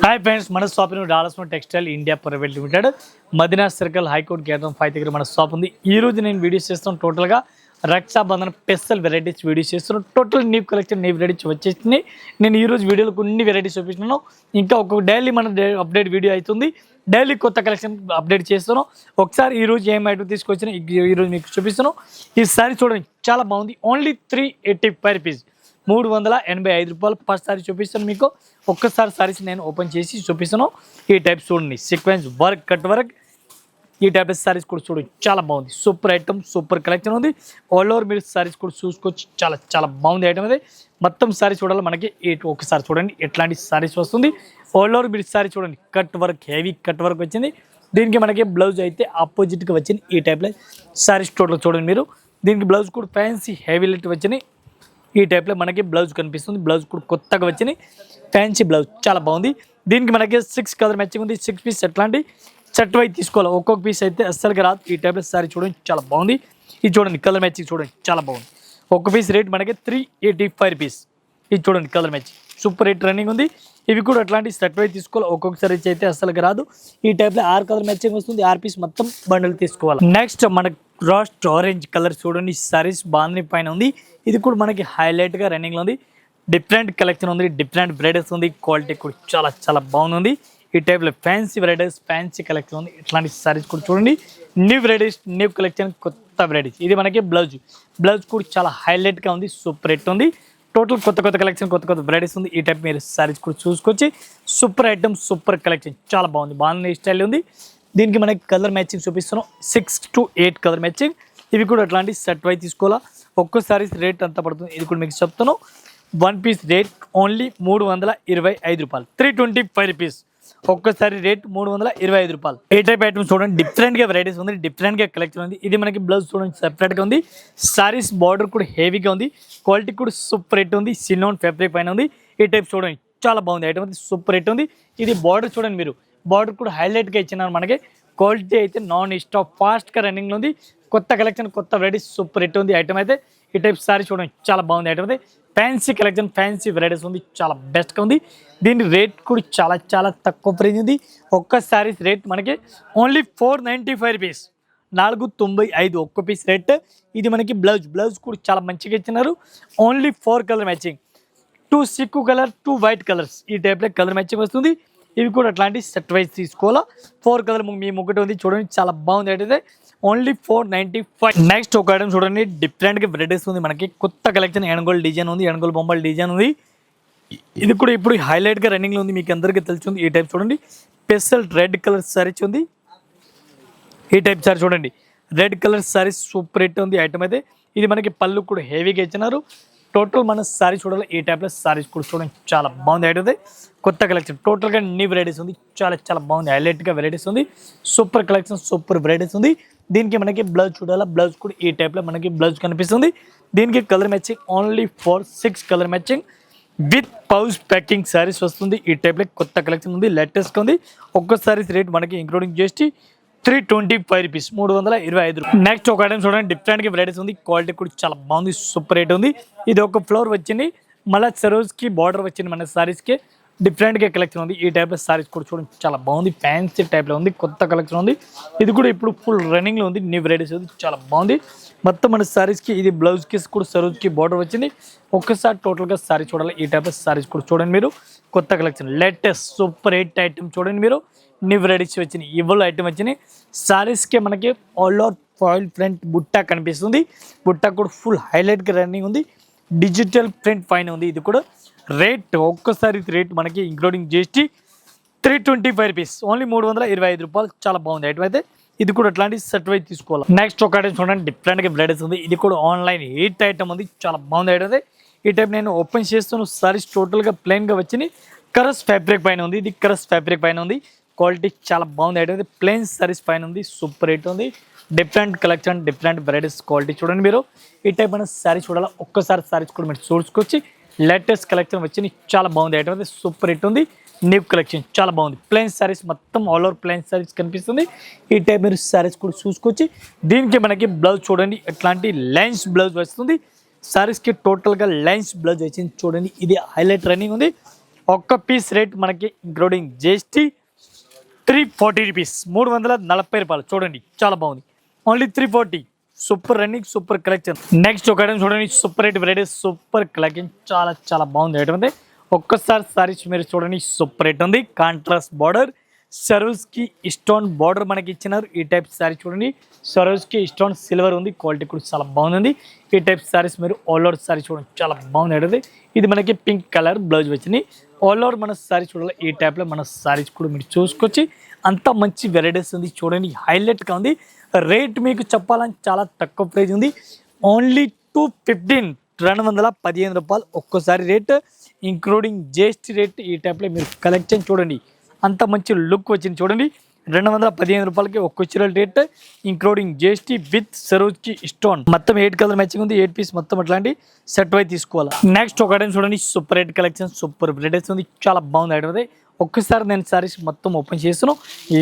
Hi friends, మన shop dollars textile India private limited Madina circle high court gate 5 దగ్గర మన shop ఉంది. ఈ రోజు నేను వీడియోస్ చేస్తాను. టోటల్గా రక్షాబంధన స్పెషల్ వెరైటీస్ వీడియోస్ చేస్తున్నాను. Total new collection new varieties వచ్చేసింది. నేను ఈ రోజు వీడియోలో కొన్ని వెరైటీస్ చూపిస్తున్నాను. ఇంకా ఒక్కొక్క డైలీ మన అప్డేట్ వీడియో అవుతుంది. డైలీ కొత్త కలెక్షన్ అప్డేట్ చేస్తున్నాను. ఒకసారి ఈ రోజు ఏం ఐటమ్ తీసుకొచ్చినా ఈ రోజు మీకు చూపిస్తున్నాను. ఈ సారీ చూడండి, చాలా బాగుంది. ఓన్లీ 385 రూపీస్, 385 రూపాయలు ఫస్ట్ సారీ చూపిస్తాను మీకు. ఒక్కసారి సారీస్ నేను ఓపెన్ చేసి చూపిస్తాను. ఈ టైప్ చూడండి, సీక్వెన్స్ వర్క్, కట్ వర్క్, ఈ టైప్ సారీస్ కూడా చూడండి, చాలా బాగుంది. సూపర్ ఐటమ్, సూపర్ కలెక్షన్ ఉంది. ఆల్ ఓవర్ మీరు సారీస్ కూడా చూసుకోవచ్చు. చాలా చాలా బాగుంది ఐటమ్ అది. మొత్తం సారీ చూడాలి మనకి. ఒకసారి చూడండి ఎట్లాంటి సారీస్ వస్తుంది. ఆల్ ఓవర్ మీరు సారీ చూడండి, cut work, heavy cut work వచ్చింది. దీనికి మనకి బ్లౌజ్ అయితే ఆపోజిట్గా వచ్చింది. ఈ టైప్లో సారీస్ టోటల్ చూడండి మీరు. దీనికి బ్లౌజ్ కూడా ఫ్యాన్సీ హెవీ లెట్ వచ్చినాయి. ఈ టైప్లో మనకి బ్లౌజ్ కనిపిస్తుంది. బ్లౌజ్ కూడా కొత్తగా వచ్చినాయి, ఫ్యాన్సీ బ్లౌజ్, చాలా బాగుంది. దీనికి మనకి 6 కలర్ మ్యాచింగ్ ఉంది. 6 పీస్ ఎట్లాంటి సెట్ వైజ్ తీసుకోవాలి. ఒక్కొక్క పీస్ అయితే అస్సలుగా రాదు. ఈ టైప్లో సారీ చూడండి, చాలా బాగుంది. ఇది చూడండి, కలర్ మ్యాచింగ్ చూడండి, చాలా బాగుంది. ఒక్క పీస్ రేట్ మనకి 385 రూపీస్. ఇది చూడండి, colour matching super rate running ఉంది. ఇవి కూడా అట్లాంటి సెట్ వైజ్ తీసుకోవాలి. ఒక్కొక్కసారి అయితే అస్సలుగా రాదు. ఈ టైప్లో 6 కలర్ మ్యాచింగ్ వస్తుంది. 6 పీస్ మొత్తం బండిల్ తీసుకోవాలి. నెక్స్ట్ మనకి రాస్ట్ ఆరెంజ్ కలర్ చూడండి, సారీస్ బాగుంది పైన ఉంది. ఇది కూడా మనకి హైలైట్గా రన్నింగ్లో ఉంది. డిఫరెంట్ కలెక్షన్ ఉంది, డిఫరెంట్ వెరైటీస్ ఉంది. క్వాలిటీ కూడా చాలా చాలా బాగుంది. ఈ టైప్లో ఫ్యాన్సీ వెరైటీస్, ఫ్యాన్సీ కలెక్షన్ ఉంది. ఇట్లాంటి సారీస్ కూడా చూడండి, న్యూ వెరైటీస్, న్యూ కలెక్షన్, కొత్త వెరైటీస్. ఇది మనకి బ్లౌజ్ కూడా చాలా హైలైట్గా ఉంది, సూపర్ హిట్ ఉంది. టోటల్ కొత్త కలెక్షన్, కొత్త వెరైటీస్ ఉంది. ఈ టైప్ మీరు సారీస్ కూడా చూసుకొచ్చి సూపర్ ఐటమ్, సూపర్ కలెక్షన్, చాలా బాగుంది స్టైల్ ఉంది. దీనికి మనకి కలర్ మ్యాచింగ్ చూపిస్తున్నాం. 6 to 8 కలర్ మ్యాచింగ్. ఇవి కూడా అట్లాంటి సెట్ వైజ్ తీసుకోవాలా. ఒక్కోసారి రేట్ అంత పడుతుంది, ఇది కూడా మీకు చెప్తాను. 1 పీస్ రేట్ ఓన్లీ 325 రూపాయలు, 325 రూపీస్. ఒక్కసారి రేట్ 325 రూపాయలు. ఏ టైప్ ఐటమ్స్ చూడండి, డిఫరెంట్గా వెరైటీస్ ఉంది, డిఫరెంట్గా కలెక్షన్ ఉంది. ఇది మనకి బ్లౌజ్ చూడండి, సెపరేట్గా ఉంది. సారీస్ బార్డర్ కూడా హెవీగా ఉంది. క్వాలిటీ కూడా సూపర్ రేట్ ఉంది. సినోన్ ఫ్యాబ్రిక్ పైన ఉంది. ఈ టైప్ చూడండి, చాలా బాగుంది ఐటమ్ ఉంది, సూపర్ రేట్ ఉంది. ఇది బార్డర్ చూడండి మీరు, బార్డర్ కూడా హైలైట్గా ఇచ్చినారు మనకి. క్వాలిటీ అయితే నాన్ స్టాప్ ఫాస్ట్గా రన్నింగ్లో ఉంది. కొత్త కలెక్షన్, కొత్త వెరైటీస్, సూపర్ హిట్ ఉంది ఐటమ్ అయితే. ఈ టైప్ సారీ చూడండి, చాలా బాగుంది ఐటమ్ అయితే. ఫ్యాన్సీ కలెక్షన్, ఫ్యాన్సీ వెరైటీస్ ఉంది, చాలా బెస్ట్గా ఉంది. దీని రేట్ కూడా చాలా చాలా తక్కువ ప్రైజ్ ఉంది. ఒక్క సారీస్ రేట్ మనకి ఓన్లీ 495 రూపీస్, 495 ఒక్క పీస్ రేట్. ఇది మనకి బ్లౌజ్ కూడా చాలా మంచిగా ఇచ్చినారు. Only 4 colour matching, 2 Sikh colour, 2 white colours. ఈ టైప్లో కలర్ మ్యాచింగ్ వస్తుంది. ఇవి కూడా అట్లాంటి సెట్ వైజ్ తీసుకోవాలా. 4 కలర్ మీ ముగ్గురు ఉంది చూడండి, చాలా బాగుంది అయితే. ఓన్లీ 495. నెక్స్ట్ ఒక ఐటమ్ చూడండి, డిఫరెంట్గా వెరైటీస్ ఉంది మనకి. కొత్త కలెక్షన్, ఎనగోల్ డిజైన్ ఉంది, ఎనగోల్ బొమ్మల డిజైన్ ఉంది. ఇది కూడా ఇప్పుడు హైలైట్గా రన్నింగ్లో ఉంది, మీకు అందరికీ తెలుస్తుంది. ఈ టైప్ చూడండి, స్పెషల్ రెడ్ కలర్ సారీస్ ఉంది. ఈ టైప్ సారీ చూడండి, red colour saris super hit ఉంది ఐటమ్ అయితే. ఇది మనకి పళ్ళు కూడా హెవీగా ఇచ్చినారు. టోటల్ మన సారీ చూడాలి. ఈ టైప్లో సారీస్ కూడా చూడండి, చాలా బాగుంది ఐటమ్ అయితే. కొత్త కలెక్షన్, టోటల్గా న్యూ వెరైటీస్ ఉంది, చాలా చాలా బాగుంది, హైలైట్గా వెరైటీస్ ఉంది. సూపర్ కలెక్షన్, సూపర్ వెరైటీస్ ఉంది. దీనికి మనకి బ్లౌజ్ చూడాలా. బ్లౌజ్ కూడా ఈ టైప్లో మనకి బ్లౌజ్ కనిపిస్తుంది. దీనికి colour matching only 6 colour matching with pouch packing saris వస్తుంది. ఈ టైప్లో కొత్త కలెక్షన్ ఉంది, లేటెస్ట్గా ఉంది. ఒక్క సారీస్ రేట్ మనకి ఇంక్లూడింగ్ చేసి 325 రూపీస్, 325 రూపీస్. నెక్స్ట్ ఒక ఐటమ్ చూడండి, డిఫరెంట్గా వెరైటీస్ ఉంది. క్వాలిటీ కూడా చాలా బాగుంది, సూపర్ రేట్ ఉంది. ఇది ఒక ఫ్లోర్ వచ్చింది, మళ్ళీ సరోజ్కి బార్డర్ వచ్చింది మన సారీస్కి. డిఫరెంట్గా కలెక్షన్ ఉంది. ఈ టైప్లో సారీస్ కూడా చూడండి, చాలా బాగుంది, ఫ్యాన్సీ టైప్లో ఉంది, కొత్త కలెక్షన్ ఉంది. ఇది కూడా ఇప్పుడు ఫుల్ రన్నింగ్లో ఉంది, న్యూ వెరైటీస్ ఉంది, చాలా బాగుంది. మొత్తం మన సారీస్కి ఇది బ్లౌజ్కి కూడా సరోజ్కి బార్డర్ వచ్చింది. ఒక్కసారి టోటల్గా సారీ చూడాలి. ఈ టైప్లో సారీస్ కూడా చూడండి మీరు. కొత్త collection, latest super hit item చూడండి మీరు. న్యూ వెరైటీస్ వచ్చినాయి, ఇవ్వలో ఐటమ్ వచ్చినాయి. సారీస్కి మనకి ఆల్ ఓవర్ ఫాయిల్ ప్రింట్ బుట్ట కనిపిస్తుంది. బుట్ట కూడా ఫుల్ హైలైట్గా రన్నింగ్ ఉంది, డిజిటల్ ప్రింట్ పైన ఉంది. ఇది కూడా రేట్ ఒక్కసారి రేట్ మనకి ఇంక్లూడింగ్ జిఎస్టీ 325 రూపీస్, ఓన్లీ 325 రూపాయలు. చాలా బాగుంది ఐటమ్ అయితే. ఇది కూడా అట్లాంటి సెట్ వైజ్ తీసుకోవాలి. నెక్స్ట్ ఒక ఐటమ్ చూడండి, డిఫరెంట్గా వెరైటీస్ ఉంది. ఇది కూడా ఆన్లైన్ హిట్ ఐటమ్ ఉంది, చాలా బాగుంది ఐటమ్ అయితే. ఈ టైప్ నేను ఓపెన్ చేస్తున్న సారీస్ టోటల్గా ప్లెయిన్గా వచ్చినాయి. కరస్ ఫ్యాబ్రిక్ పైన ఉంది, ఇది కరస్ ఫ్యాబ్రిక్ పైన ఉంది. క్వాలిటీ చాలా బాగుంది ఐటమ్ అయితే. ప్లెయిన్ సారీస్ పైన ఉంది, సూపర్ రేట్ ఉంది. Different collection, different varieties, quality చూడండి మీరు. ఈ టైప్ మన సారీ చూడాలి. ఒక్కసారి సారీస్ కూడా మీరు చూసుకొచ్చి లేటెస్ట్ కలెక్షన్ వచ్చింది, చాలా బాగుంది ఐటమ్ అయితే. సూపర్ హిట్ ఉంది, న్యూ కలెక్షన్, చాలా బాగుంది. ప్లెయిన్ సారీస్ మొత్తం ఆల్ ఓవర్ ప్లెయిన్ సారీస్ కనిపిస్తుంది. ఈ టైప్ మీరు సారీస్ కూడా చూసుకొచ్చి దీనికి మనకి బ్లౌజ్ చూడండి, ఎట్లాంటి లైన్స్ బ్లౌజ్ వస్తుంది. సారీస్కి టోటల్గా లైన్స్ బ్లౌజ్ వచ్చింది చూడండి. ఇది హైలైట్ రన్నింగ్ ఉంది. ఒక్క పీస్ రేట్ మనకి ఇంక్లూడింగ్ జిఎస్టీ 340 రూపీస్, 340 రూపాయలు. చూడండి చాలా బాగుంది, only 340. Super running, super collection. Next ఒక ఐటమ్ చూడండి, super rate variety, super collection, చాలా చాలా బాగుంది ఐటమ్ అంటే. ఒక్కసారి సారీస్ మీరు చూడండి, సూపర్ రేట్ ఉంది. కాంట్రాస్ట్ బార్డర్, సరోజ్కి స్టోన్ బార్డర్ మనకి ఇచ్చినారు. ఈ టైప్ సారీ చూడండి, సరోజ్కి స్టోన్ సిల్వర్ ఉంది, క్వాలిటీ కూడా చాలా బాగుంది. ఈ టైప్ సారీస్ మీరు ఆల్ ఓవర్ సారీ చూడండి, చాలా బాగుంది ఐటమ్. ఇది మనకి పింక్ కలర్ బ్లౌజ్ వచ్చింది. ఆల్ ఓవర్ మన సారీ చూడాలి, ఈ టైప్లో మన సారీస్ కూడా మీరు చూసుకొచ్చి అంత మంచి వెరైటీస్ ఉంది. చూడండి హైలైట్గా ఉంది. రేట్ మీకు చెప్పాలని చాలా తక్కువ ప్రైస్ ఉంది, ఓన్లీ 215 రూపాయలు ఒక్కోసారి రేట్, ఇంక్లూడింగ్ జిఎస్టీ రేట్. ఈ టైప్లో మీరు కలెక్షన్ చూడండి, అంత మంచి లుక్ వచ్చింది. చూడండి 215 రూపాయలకి ఒక్క చీర రేట్, ఇంక్లూడింగ్ జిఎస్టీ విత్ సరోజ్కి స్టోన్. మొత్తం 8 కలర్ మ్యాచింగ్ ఉంది, 8 పీస్ మొత్తం అట్లాంటి సెట్ వై తీసుకోవాలి. నెక్స్ట్ ఒక ఐటమ్ చూడండి, super rate collection, super varieties ఉంది, చాలా బాగుంది ఐటమ్ అది. ఒక్కసారి నేను సారీస్ మొత్తం ఓపెన్ చేస్తున్నాను.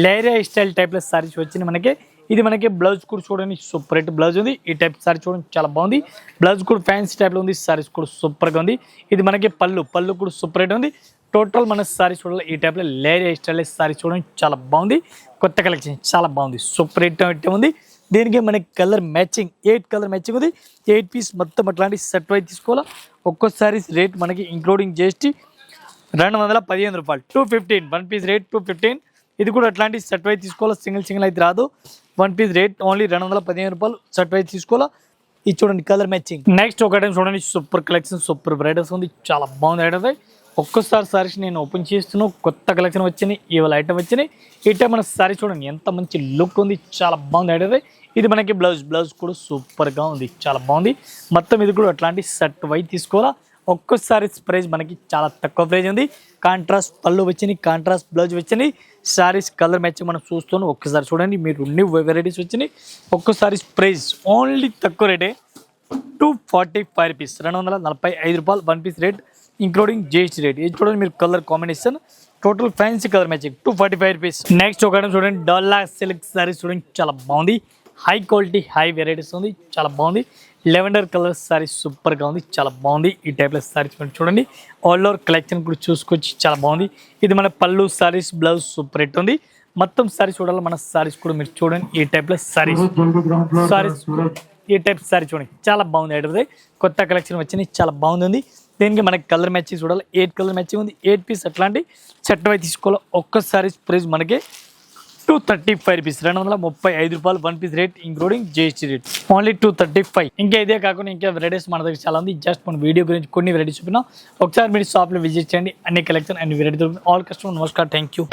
లేరియా స్టైల్ టైప్లో సారీస్ వచ్చింది మనకి. ఇది మనకి బ్లౌజ్ కూడా చూడండి, సూపర్ రేట్ బ్లౌజ్ ఉంది. ఈ టైప్ సారీ చూడండి, చాలా బాగుంది. బ్లౌజ్ కూడా ఫ్యాన్సీ టైప్లో ఉంది, సారీస్ కూడా సూపర్గా ఉంది. ఇది మనకి పళ్ళు కూడా సూపర్ రేట్ ఉంది. టోటల్ మన సారీ చూడాలి, ఈ టైప్లో లేరియా స్టైల్ సారీ చూడండి, చాలా బాగుంది. కొత్త కలెక్షన్ చాలా బాగుంది, సూపర్ రేట్ ఉంది. దీనికి మనకి కలర్ మ్యాచింగ్ 8 కలర్ మ్యాచింగ్ ఉంది. 8 పీస్ మొత్తం అట్లాంటి సెట్ వై తీసుకోవాలా. ఒక్కో సారీస్ రేట్ మనకి ఇంక్లూడింగ్ జిఎస్టీ 215 రూపాయలు, 215. 1 పీస్ రేట్ 215. ఇది కూడా అట్లాంటి సెట్ వై తీసుకోవాలా, సింగిల్ అయితే రాదు. 1 పీస్ రేట్ ఓన్లీ 215 రూపాయలు, సెట్ వై తీసుకోవాలా. ఇది చూడండి కలర్ మ్యాచింగ్. నెక్స్ట్ ఒక ఐటమ్ చూడండి, సూపర్ కలెక్షన్, సూపర్ వెరైటీస్ ఉంది, చాలా బాగుంది ఐటమ్. ఒక్కసారి సారీస్ నేను ఓపెన్ చేస్తున్నాను, కొత్త కలెక్షన్ వచ్చినాయి, ఇవాళ ఐటమ్ వచ్చినాయి. ఈ టైం మన సారీ చూడండి, ఎంత మంచి లుక్ ఉంది, చాలా బాగుంది ఐటమ్. ఇది మనకి బ్లౌజ్ కూడా సూపర్గా ఉంది, చాలా బాగుంది. మొత్తం ఇది కూడా అట్లాంటి సెట్ వై తీసుకోవాలా. ఒక్కసారి ప్రైస్ మనకి చాలా తక్కువ ప్రైస్ ఉంది. కాంట్రాస్ట్ పళ్ళు వచ్చినాయి, కాంట్రాస్ట్ బ్లౌజ్ వచ్చినాయి. సారీస్ కలర్ మ్యాచింగ్ మనం చూస్తాను, ఒక్కసారి చూడండి. మీరు అన్ని వెరైటీస్ వచ్చినాయి. ఒక్కసారి ప్రైస్ ఓన్లీ తక్కువ రేటే, 245 రూపీస్, 245 రూపాయలు. 1 piece rate including GST rate. ఇది చూడండి మీరు colour combination, total fancy colour matching, 245 rupees. Next ఒక ఐటమ్ చూడండి, డోలా సిల్క్ సారీస్ చూడండి, చాలా బాగుంది. హై క్వాలిటీ, హై వెరైటీస్ ఉంది, చాలా బాగుంది. లెవెండర్ కలర్ సారీస్ సూపర్గా ఉంది, చాలా బాగుంది. ఈ టైప్లో సారీస్ మీరు చూడండి, ఆల్ ఓవర్ కలెక్షన్ కూడా చూసుకొచ్చి చాలా బాగుంది. ఇది మన పళ్ళు సారీస్, బ్లౌజ్ సూపర్ రేట్ ఉంది. మొత్తం సారీస్ చూడాలి, మన సారీస్ కూడా మీరు చూడండి. ఈ టైప్లో సారీస్ ఈ టైప్ సారీ చూడండి, చాలా బాగుంది ఐటమ్. కొత్త కలెక్షన్ వచ్చింది, చాలా బాగుంది. దీనికి మనకి కలర్ మ్యాచింగ్ చూడాలి, 8 కలర్ మ్యాచింగ్ ఉంది. 8 పీస్ అట్లాంటి సెట్ వై తీసుకోవాలి. ఒక్క సారీస్ ప్రైస్ మనకి 235 రూపీస్, 235 రూపాయలు. 1 piece rate including GST rate only 235. ఇంకా ఇదే కాకుండా ఇంకా వెరైటీస్ మన దగ్గర చాలా ఉంది. జస్ట్ మన వీడియో గురించి కొన్ని వెరైటీస్ చూపినా, ఒకసారి మీరు షాప్లో విజిట్ చేయండి. అన్ని కలెక్షన్ అన్ని వెరైటీ. ఆల్ కస్టమర్ నమస్కారం, థ్యాంక్ యూ.